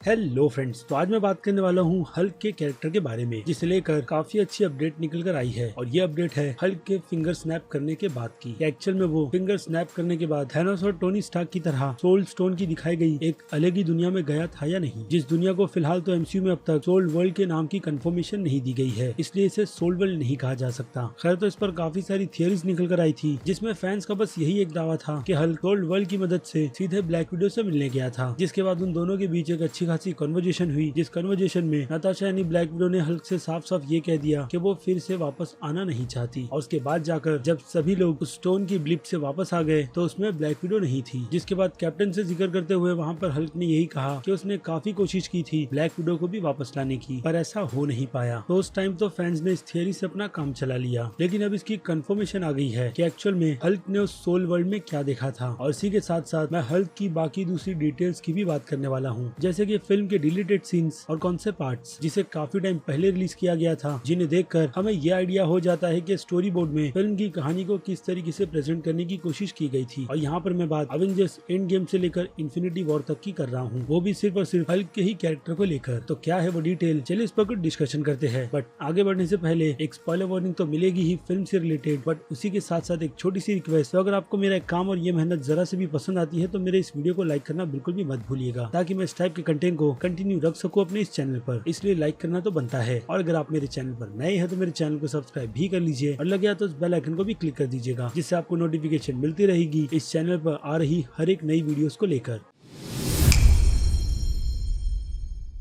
Hello friends, तो आज मैं बात करने वाला हूँ हल्क के कैरेक्टर के बारे में, जिसे लेकर काफी अच्छी अपडेट निकल कर आई है। और ये अपडेट है हल्क के फिंगर स्नैप करने के बाद की। एक्चुअल में वो फिंगर स्नैप करने के बाद थैनोस और टोनी स्टार्क की तरह सोल स्टोन की दिखाई गई एक अलग ही दुनिया में गया था या नहीं, जिस दुनिया को फिलहाल तो एमसीयू में अब तक सोल वर्ल्ड के नाम की कंफर्मेशन नहीं दी गई है, इसलिए इसे सोल वर्ल्ड नहीं कहा जा सकता। खैर, तो इस पर काफी सारी थियरीज निकल कर आई थी, जिसमें फैंस का बस यही एक दावा था कि हल्क सोल वर्ल्ड की मदद से सीधे ब्लैक विडो से मिलने गया था। जिसके बाद उन दोनों के बीच एक अच्छी खासी कन्वर्जेशन हुई, जिस कन्वर्जेशन में नताशा यानी ब्लैक विडो ने हल्क से साफ साफ ये कह दिया कि वो फिर से वापस आना नहीं चाहती। और उसके बाद जाकर जब सभी लोग उस स्टोन की ब्लिप से वापस आ गए तो उसमें ब्लैक विडो नहीं थी। जिसके बाद कैप्टन से जिक्र करते हुए वहाँ पर हल्क ने यही कहा कि उसने काफी कोशिश की थी ब्लैक विडो को भी वापस लाने की, पर ऐसा हो नहीं पाया। तो उस टाइम तो फैंस ने इस थियरी से अपना काम चला लिया, लेकिन अब इसकी कंफर्मेशन आ गई है कि एक्चुअल में हल्क ने उस सोल वर्ल्ड में क्या देखा था। और इसी के साथ साथ मैं हल्क की बाकी दूसरी डिटेल्स की भी बात करने वाला हूँ, जैसे कि फिल्म के डिलीटेड सीन्स और कॉन्सेप्ट पार्ट्स, जिसे काफी टाइम पहले रिलीज किया गया था, जिन्हें देखकर हमें ये आइडिया हो जाता है कि स्टोरी बोर्ड में फिल्म की कहानी को किस तरीके से प्रेजेंट करने की कोशिश की गई थी। और यहाँ पर मैं बात अवेंजर्स एंड गेम से लेकर इन्फिनिटी वॉर तक की कर रहा हूँ, वो भी सिर्फ और सिर्फ हल्क के ही कैरेक्टर को लेकर। तो क्या है वो डिटेल, चलिए इस पर कुछ डिस्कशन करते हैं। बट आगे बढ़ने से पहले एक स्पॉइलर वार्निंग तो मिलेगी ही फिल्म से रिलेटेड, बट उसी के साथ साथ एक छोटी सी रिक्वेस्ट। तो अगर आपको मेरा काम और ये मेहनत जरा से भी पसंद आती है तो मेरे इस वीडियो को लाइक करना बिल्कुल भी मत भूलिएगा, ताकि मैं इस टाइप के कंटेंट को कंटिन्यू रख सकूं अपने इस चैनल पर। इसलिए लाइक करना तो बनता है। और अगर आप मेरे चैनल पर नए हैं तो मेरे चैनल को सब्सक्राइब भी कर लीजिए, और लग गया तो उस बेल आइकन को भी क्लिक कर दीजिएगा, जिससे आपको नोटिफिकेशन मिलती रहेगी इस चैनल पर आ रही हर एक नई वीडियोस को लेकर।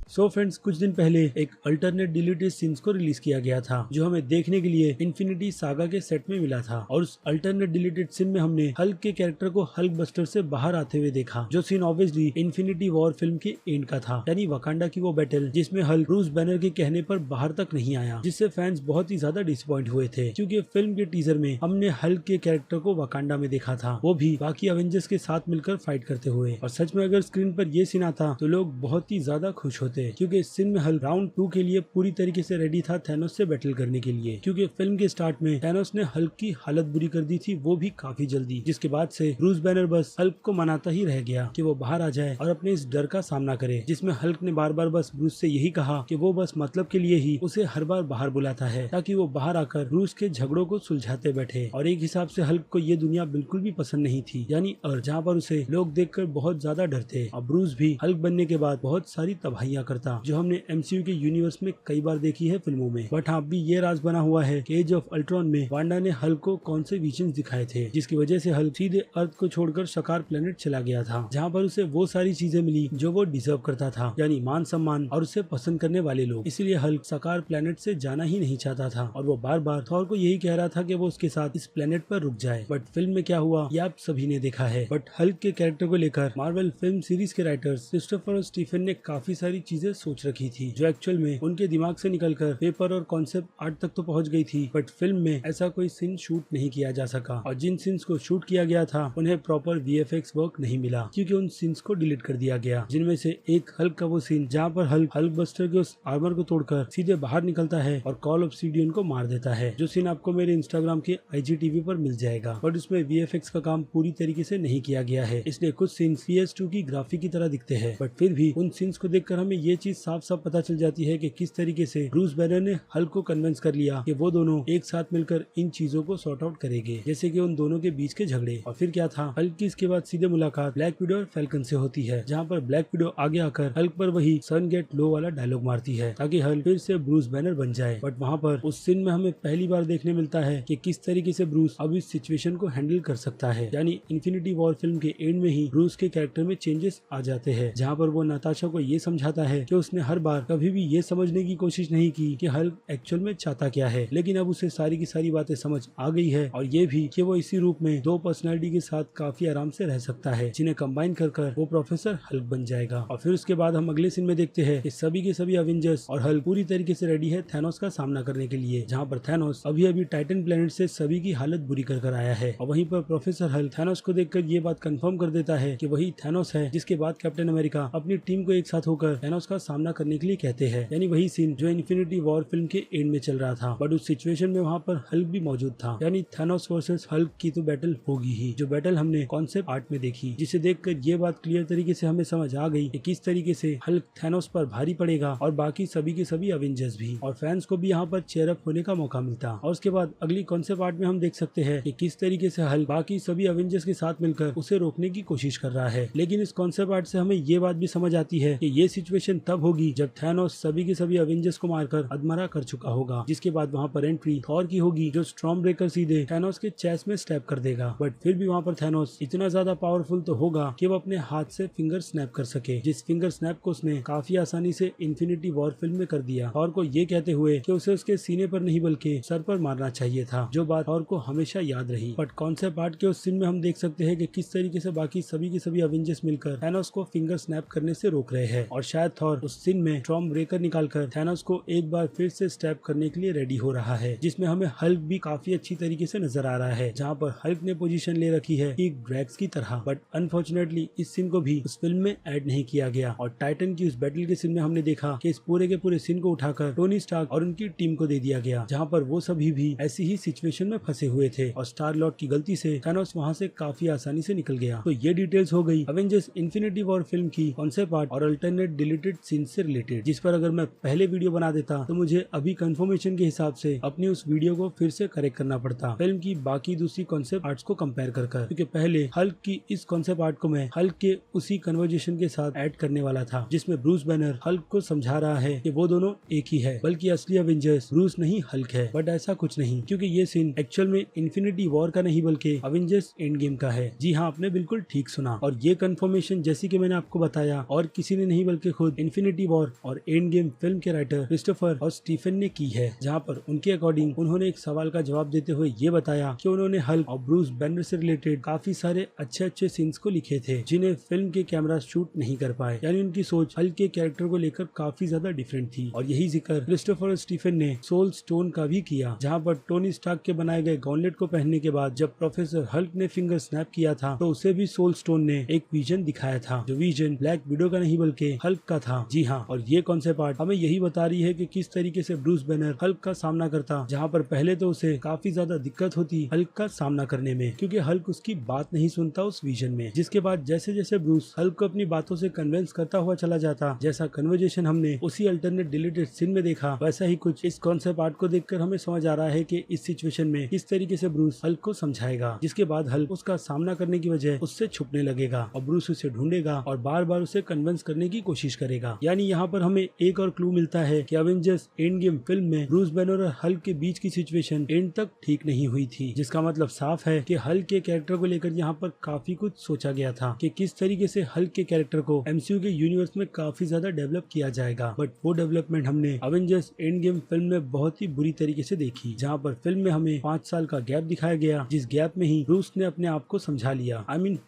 सो फ्रेंड्स, कुछ दिन पहले एक अल्टरनेट डिलीटेड सीन्स को रिलीज किया गया था, जो हमें देखने के लिए इन्फिनिटी सागा के सेट में मिला था। और उस अल्टरनेट डिलीटेड सीन में हमने हल्क के कैरेक्टर को हल्क बस्टर से बाहर आते हुए देखा, जो scene obviously Infinity War film के एंड का था, यानी वकांडा की वो बैटल जिसमें हल्क ब्रूस बैनर के कहने पर बाहर तक नहीं आया, जिससे फैंस बहुत ही ज्यादा डिसअपॉइंट हुए थे। क्योंकि फिल्म के टीजर में हमने हल्क के कैरेक्टर को वकांडा में देखा था, वो भी बाकी अवेंजर्स के साथ मिलकर फाइट करते हुए। और सच में अगर स्क्रीन पर ये सीन आता तो लोग बहुत ही ज्यादा खुश होते, क्योंकि इस सीन में हल्क राउंड 2 के लिए पूरी तरीके से रेडी था थैनोस से बैटल करने के लिए। क्योंकि फिल्म के स्टार्ट में थैनोस ने हल्क की हालत बुरी कर दी थी, वो भी काफी जल्दी, जिसके बाद से ब्रूस बैनर बस हल्क को मनाता ही रह गया कि वो बाहर आ जाए और अपने इस डर का सामना करे, जिसमें हल्क ने बार बार बस ब्रूस से यही कहा कि वो बस मतलब के लिए ही उसे हर बार बाहर बुलाता है, ताकि वो बाहर आकर ब्रूस के झगड़ों को सुलझाते बैठे। और एक हिसाब से हल्क को ये दुनिया बिल्कुल भी पसंद नहीं थी, यानी अर्थ, जहाँ पर उसे लोग देखकर बहुत ज्यादा डरते। और ब्रूस भी हल्क बनने के बाद बहुत सारी तबाहियां करता, जो हमने एमसीयू के यूनिवर्स में कई बार देखी है फिल्मों में। बट हाँ, भी ये राज बना हुआ है कि एज ऑफ अल्ट्रॉन में वांडा ने हल्क को कौन से विजन्स दिखाए थे, जिसकी वजह से हल्क सीधे अर्थ को छोड़कर सकार प्लेनेट चला गया था, जहाँ पर उसे वो सारी चीजें मिली जो वो डिजर्व करता था, यानी मान सम्मान और उसे पसंद करने वाले लोग। इसीलिए हल्क सकार प्लेनेट से जाना ही नहीं चाहता था, और वो बार बार थॉर को यही कह रहा था कि वो उसके साथ इस प्लेनेट पर रुक जाए। बट फिल्म में क्या हुआ ये आप सभी ने देखा है। बट हल्क के कैरेक्टर को लेकर मार्वल फिल्म सीरीज के राइटर्स क्रिस्टोफर और स्टीफन ने काफी सारी चीजें सोच रखी थी, जो एक्चुअल में उनके दिमाग से निकलकर पेपर और कॉन्सेप्ट आर्ट तक तो पहुंच गई थी। बट फिल्म में ऐसा कोई सीन शूट नहीं किया जा सका, और जिन सीन्स को शूट किया गया था उन्हें प्रॉपर वीएफएक्स वर्क नहीं मिला, क्योंकि उन सीन्स को डिलीट कर दिया गया। जिनमें से एक हल्क का वो सीन जहाँ पर हल्क बस्टर के उस आर्मर को तोड़कर सीधे बाहर निकलता है और कॉल ऑब्सिडियन को मार देता है, जो सीन आपको मेरे इंस्टाग्राम के IGTV पर मिल जाएगा। बट उसमें वीएफएक्स का काम पूरी तरीके से नहीं किया गया है, इसलिए कुछ सीन्स PS2 की ग्राफिक की तरह दिखते हैं। बट फिर भी उन सीन्स को देखकर हमें ये चीज साफ साफ पता चल जाती है कि किस तरीके से ब्रूस बैनर ने हल्क को कन्विंस कर लिया कि वो दोनों एक साथ मिलकर इन चीजों को सॉर्ट आउट करेंगे, जैसे कि उन दोनों के बीच के झगड़े। और फिर क्या था, हल्क की इसके बाद सीधे मुलाकात ब्लैक विडो और फैल्कन से होती है, जहाँ पर ब्लैक विडो आगे आकर हल्क पर वही सन गेट लो वाला डायलॉग मारती है, ताकि हल्क फिर से ब्रूस बैनर बन जाए। बट वहाँ पर उस सीन में हमें पहली बार देखने मिलता है कि किस तरीके से ब्रूस अब इस सिचुएशन को हैंडल कर सकता है, यानी इन्फिनिटी वॉर फिल्म के एंड में ही ब्रूस के कैरेक्टर में चेंजेस आ जाते हैं, जहाँ पर वो नताशा को ये समझाता है कि उसने हर बार कभी भी ये समझने की कोशिश नहीं की कि हल्क एक्चुअल में चाहता क्या है, लेकिन अब उसे सारी की सारी बातें समझ आ गई है, और ये भी कि वो इसी रूप में दो पर्सनालिटी के साथ काफी आराम से रह सकता है, जिन्हें कंबाइन कर वो प्रोफेसर हल्क बन जाएगा। और फिर उसके बाद हम अगले सीन में देखते हैं कि सभी के सभी अवेंजर्स और हल्क पूरी तरीके से रेडी है थैनोस का सामना करने के लिए, जहाँ पर थैनोस अभी टाइटन प्लेनेट से सभी की हालत बुरी कर आया है। और वहीं पर प्रोफेसर हल्क थैनोस को देखकर ये बात कंफर्म कर देता है कि वही थैनोस है जिसके बाद कैप्टन अमेरिका अपनी टीम को एक साथ होकर थैनोस थैनोस का सामना करने के लिए कहते हैं, यानी वही सीन जो इन्फिनिटी वॉर फिल्म के एंड में चल रहा था। बट उस सिचुएशन में वहाँ पर हल्क भी मौजूद था, यानी थैनोस वर्सेस हल्क की तो बैटल होगी ही, जो बैटल हमने कॉन्सेप्ट आर्ट में देखी, जिसे देखकर ये बात क्लियर तरीके से हमें समझ आ गई कि किस तरीके से हल्क थैनोस पर भारी पड़ेगा और बाकी सभी के सभी अवेंजर्स भी, और फैंस को भी यहाँ पर चेयर अप होने का मौका मिलता। और उसके बाद अगली कॉन्सेप्ट आर्ट में हम देख सकते हैं कि किस तरीके से हल्क बाकी सभी अवेंजर्स के साथ मिलकर उसे रोकने की कोशिश कर रहा है। लेकिन इस कॉन्सेप्ट आर्ट से हमें ये बात भी समझ आती है कि ये सिचुएशन तब होगी जब थैनोस सभी के सभी अवेंजर्स को मारकर अधमरा कर चुका होगा, जिसके बाद वहाँ पर एंट्री थॉर की होगी, जो स्टॉर्म ब्रेकर सीधे थैनोस के चेस्ट में स्टैब कर देगा। बट फिर भी वहाँ पर थैनोस इतना ज्यादा पावरफुल तो होगा कि वो अपने हाथ से फिंगर स्नैप कर सके, जिस फिंगर स्नैप को उसने काफी आसानी से इन्फिनिटी वॉर फिल्म में कर दिया, थॉर को ये कहते हुए कि उसे उसके सीने पर नहीं बल्कि सर पर मारना चाहिए था, जो बात थॉर को हमेशा याद रही। बट कॉन्सेप्ट आर्ट के उस सीन में हम देख सकते हैं कि किस तरीके से बाकी सभी के सभी अवेंजर्स मिलकर थैनोस को फिंगर स्नैप करने से रोक रहे हैं, और शायद थॉर उस सीन में स्टॉर्म ब्रेकर निकालकर थैनोस को एक बार फिर से स्टैब करने के लिए रेडी हो रहा है, जिसमें हमें हल्क भी काफी अच्छी तरीके से नजर आ रहा है, जहाँ पर हल्क ने पोजीशन ले रखी है एक ड्रैग्स की तरह। बट अनफॉर्चुनेटली इस सीन को भी उस फिल्म में ऐड नहीं किया गया, और टाइटन की उस बैटल के सीन में हमने देखा कि इस पूरे के पूरे सीन को उठाकर टोनी स्टार्क और उनकी टीम को दे दिया गया, जहाँ पर वो सभी भी ऐसी ही सिचुएशन में फंसे हुए थे, और स्टार लॉर्ड की गलती से थैनोस वहाँ से काफी आसानी से निकल गया। तो ये डिटेल्स हो गई अवेंजर्स इन्फिनिटी वॉर फिल्म की कॉन्सेप्ट आर्ट और अल्टरनेट डिलीटेड सीन से रिलेटेड, जिस पर अगर मैं पहले वीडियो बना देता तो मुझे अभी कंफर्मेशन के हिसाब से अपनी उस वीडियो को फिर से करेक्ट करना पड़ता फिल्म की बाकी दूसरी कॉन्सेप्ट आर्ट्स को कंपेयर कर, क्योंकि पहले हल्क की इस कॉन्सेप्ट आर्ट को मैं हल्क के उसी कन्वर्जेशन के साथ ऐड करने वाला था, जिसमें ब्रूस बैनर हल्क को समझा रहा है कि वो दोनों एक ही है, बल्कि असली अवेंजर्स ब्रूस नहीं हल्क है। बट ऐसा कुछ नहीं, क्योंकि ये सीन एक्चुअल में इन्फिनिटी वॉर का नहीं बल्कि अवेंजर्स एंड गेम का है। जी हाँ, आपने बिल्कुल ठीक सुना, और ये कंफर्मेशन जैसी कि मैंने आपको बताया और किसी ने नहीं बल्कि खुद इन्फिनिटी वॉर और एंड गेम फिल्म के राइटर क्रिस्टोफर और स्टीफन ने की है, जहाँ पर उनके अकॉर्डिंग उन्होंने एक सवाल का जवाब देते हुए ये बताया कि उन्होंने हल्क और ब्रूस बैनर से रिलेटेड काफी सारे अच्छे सीन्स को लिखे थे, जिन्हें फिल्म के कैमरा शूट नहीं कर पाए, यानी उनकी सोच हल्क के कैरेक्टर को लेकर काफी ज्यादा डिफरेंट थी। और यही जिक्र क्रिस्टोफर और स्टीफन ने सोल स्टोन का भी किया, जहाँ पर टोनी स्टार्क के बनाए गए गॉन्टलेट को पहनने के बाद जब प्रोफेसर हल्क ने फिंगर स्नैप किया था तो उसे भी सोल स्टोन ने एक विजन दिखाया था, जो विजन ब्लैक विडो का नहीं बल्कि हल्क का था। जी हाँ, और ये कॉन्सेप्ट आर्ट हमें यही बता रही है कि किस तरीके से ब्रूस बैनर हल्क का सामना करता, जहाँ पर पहले तो उसे काफी ज्यादा दिक्कत होती हल्क का सामना करने में, क्योंकि हल्क उसकी बात नहीं सुनता उस विजन में। जिसके बाद जैसे जैसे ब्रूस हल्क को अपनी बातों से कन्विंस करता हुआ चला जाता, जैसा कन्वर्जेशन हमने उसी अल्टरनेट डिलीटेड सीन में देखा, वैसा ही कुछ इस कॉन्सेप्ट आर्ट को देखकर हमें समझ आ रहा है कि इस सिचुएशन में किस तरीके से ब्रूस हल्क को समझाएगा, जिसके बाद हल्क उसका सामना करने की वजह उससे छुपने लगेगा और ब्रूस उसे ढूंढेगा और बार बार उसे कन्विंस करने की कोशिश करेगा। यानी यहाँ पर हमें एक और क्लू मिलता है कि अवेंजर्स एंड गेम फिल्म में ब्रूस बैनर और हल्क के बीच की सिचुएशन एंड तक ठीक नहीं हुई थी, जिसका मतलब साफ है कि हल्क के कैरेक्टर को लेकर यहाँ पर काफी कुछ सोचा गया था कि किस तरीके से हल्क के कैरेक्टर को एमसीयू के यूनिवर्स में काफी ज्यादा डेवलप किया जाएगा। बट वो डेवलपमेंट हमने अवेंजर्स एंड गेम फिल्म में बहुत ही बुरी तरीके से देखी, जहाँ पर फिल्म में हमें 5 साल का गैप दिखाया गया, जिस गैप में ही ब्रूस ने अपने आप को समझा लिया,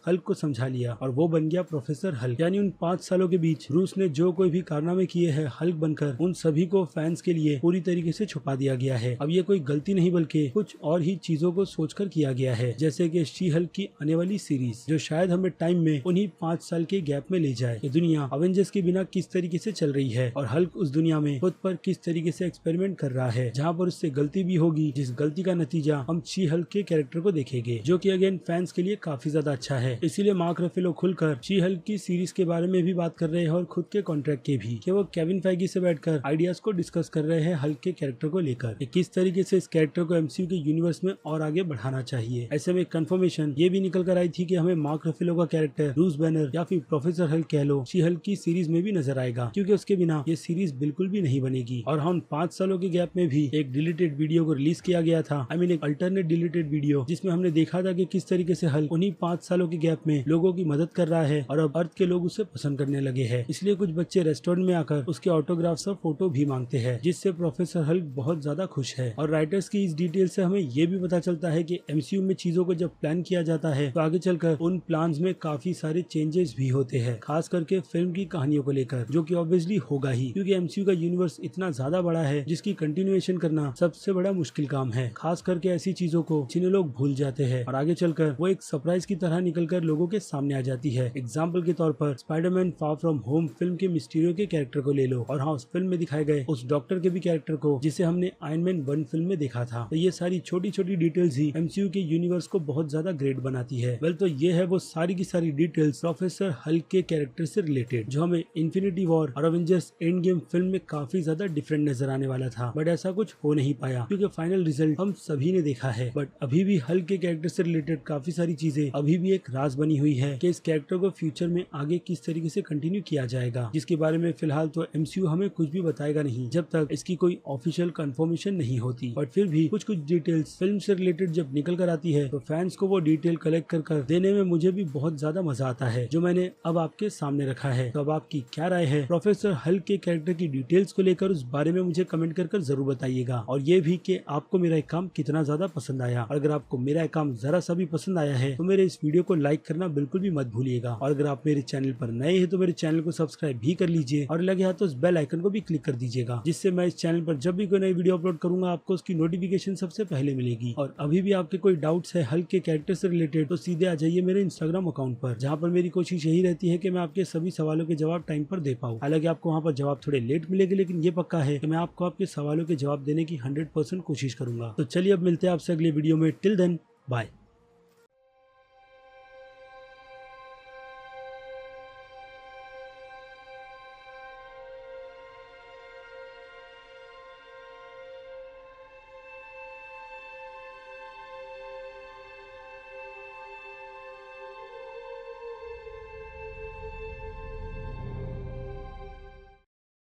हल्क को समझा लिया, और वो बन गया प्रोफेसर हल्क। यानी उन 5 सालों के बीच ब्रूस ने जो कोई भी कारनामे किए हैं हल्क बनकर, उन सभी को फैंस के लिए पूरी तरीके से छुपा दिया गया है। अब ये कोई गलती नहीं बल्कि कुछ और ही चीजों को सोचकर किया गया है, जैसे कि शी हल्क की आने वाली सीरीज, जो शायद हमें टाइम में उन्हीं 5 साल के गैप में ले जाए कि दुनिया अवेंजर्स के बिना किस तरीके से चल रही है और हल्क उस दुनिया में खुद पर किस तरीके से एक्सपेरिमेंट कर रहा है, जहाँ पर उससे गलती भी होगी, जिस गलती का नतीजा हम शी हल्क के कैरेक्टर को देखेंगे, जो कि अगेन फैंस के लिए काफी ज्यादा अच्छा है। इसीलिए मार्क रफेलो खुलकर शी हल्क की सीरीज के बारे में भी बात कर रहे हैं और खुद के कॉन्ट्रैक्ट के भी, कि वो केविन फेगी से बैठकर आइडियाज को डिस्कस कर रहे हैं हल्क के कैरेक्टर को लेकर, किस तरीके से इस कैरेक्टर को एमसीयू के यूनिवर्स में और आगे बढ़ाना चाहिए। ऐसे में कंफर्मेशन ये भी निकल कर आई थी कि हमें मार्क रफेलो का कैरेक्टर ब्रूस बैनर या फिर प्रोफेसर हल्क कह लो, शी हल्क की सीरीज में भी नजर आएगा, क्योंकि उसके बिना ये सीरीज बिल्कुल भी नहीं बनेगी। और हम 5 सालों के गैप में भी एक डिलीटेड वीडियो को रिलीज किया गया था, एक अल्टरनेट डिलीटेड वीडियो, जिसमें हमने देखा था कि किस तरीके से हल्क उन्हीं 5 सालों के गैप में लोगों की मदद कर रहा है और अब अर्थ के लोग उसे पसंद करने लगे हैं। इसलिए कुछ बच्चे रेस्टोरेंट में आकर उसके ऑटोग्राफ्स और फोटो भी मांगते हैं, जिससे प्रोफेसर हल्क बहुत ज्यादा खुश है। और राइटर्स की इस डिटेल से हमें ये भी पता चलता है कि एमसीयू में चीजों को जब प्लान किया जाता है तो आगे चलकर उन प्लान्स में काफी सारे चेंजेस भी होते हैं, खास करके फिल्म की कहानियों को लेकर, जो कि ऑब्वियसली होगा ही, क्योंकि एमसीयू का यूनिवर्स इतना ज्यादा बड़ा है जिसकी कंटिन्यूएशन करना सबसे बड़ा मुश्किल काम है, खास करके ऐसी चीजों को जिन्हें लोग भूल जाते हैं और आगे चलकर वो एक सरप्राइज की तरह निकलकर लोगों के सामने आ जाती है। एग्जाम्पल के तौर पर Spiderman far from home film के के मिस्टीरियो के कैरेक्टर को ले लो, और हाँ, उस फिल्म में दिखाए गए उस डॉक्टर के भी कैरेक्टर को जिसे हमने आयरन मैन 1 फिल्म में देखा था। तो ये सारी छोटी छोटी डिटेल्स ही एमसीयू के यूनिवर्स को बहुत ज्यादा ग्रेट बनाती है। वेल, तो ये है वो सारी की सारी डिटेल्स प्रोफेसर हल्क के कैरेक्टर से रिलेटेड, जो हमें इन्फिनिटी वॉर और अवेंजर्स एंड गेम फिल्म में काफी ज्यादा डिफरेंट नजर आने वाला था, बट ऐसा कुछ हो नहीं पाया क्योंकि फाइनल रिजल्ट हम सभी ने देखा है। बट अभी भी हल्क के कैरेक्टर से रिलेटेड काफी सारी चीजें अभी भी एक राज बनी हुई है कि इस कैरेक्टर को फ्यूचर में आगे किस तरीके से कंटिन्यू किया जाएगा, जिसके बारे में फिलहाल तो एमसीयू हमें कुछ भी बताएगा नहीं जब तक इसकी कोई ऑफिशियल कंफर्मेशन नहीं होती। बट फिर भी कुछ कुछ डिटेल्स फिल्म से रिलेटेड जब निकल कर आती है तो फैंस को वो डिटेल कलेक्ट कर देने में मुझे भी बहुत ज्यादा मजा आता है, जो मैंने अब आपके सामने रखा है। तो अब आपकी क्या राय है प्रोफेसर हल्क के कैरेक्टर की डिटेल्स को लेकर, उस बारे में मुझे कमेंट कर जरूर बताइएगा। और ये भी कि आपको मेरा एक काम कितना ज्यादा पसंद आया। और अगर आपको मेरा एक काम जरा सा भी पसंद आया है तो मेरे इस वीडियो को लाइक करना बिल्कुल भी मत भूलिएगा। और अगर आप मेरे चैनल पर नए हैं तो मेरे चैनल को सब्सक्राइब भी कर लीजिए, और लगे हाथ तो उस बेल आइकन को भी क्लिक कर दीजिएगा, जिससे मैं इस चैनल पर जब भी कोई नई वीडियो अपलोड करूंगा आपको उसकी नोटिफिकेशन सबसे पहले मिलेगी। और अभी भी आपके कोई डाउट्स है हल्क के कैरेक्टर से रिलेटेड तो सीधे आ जाइए मेरे इंस्टाग्राम अकाउंट पर, जहाँ पर मेरी कोशिश यही रहती है कि मैं आपके सभी सवालों के जवाब टाइम पर दे पाऊँ। हालांकि आपको वहाँ पर जवाब थोड़े लेट मिलेंगे, लेकिन ये पक्का है कि मैं आपको आपके सवालों के जवाब देने की 100% कोशिश करूंगा। तो चलिए अब मिलते हैं आपसे अगले वीडियो में। Till then bye.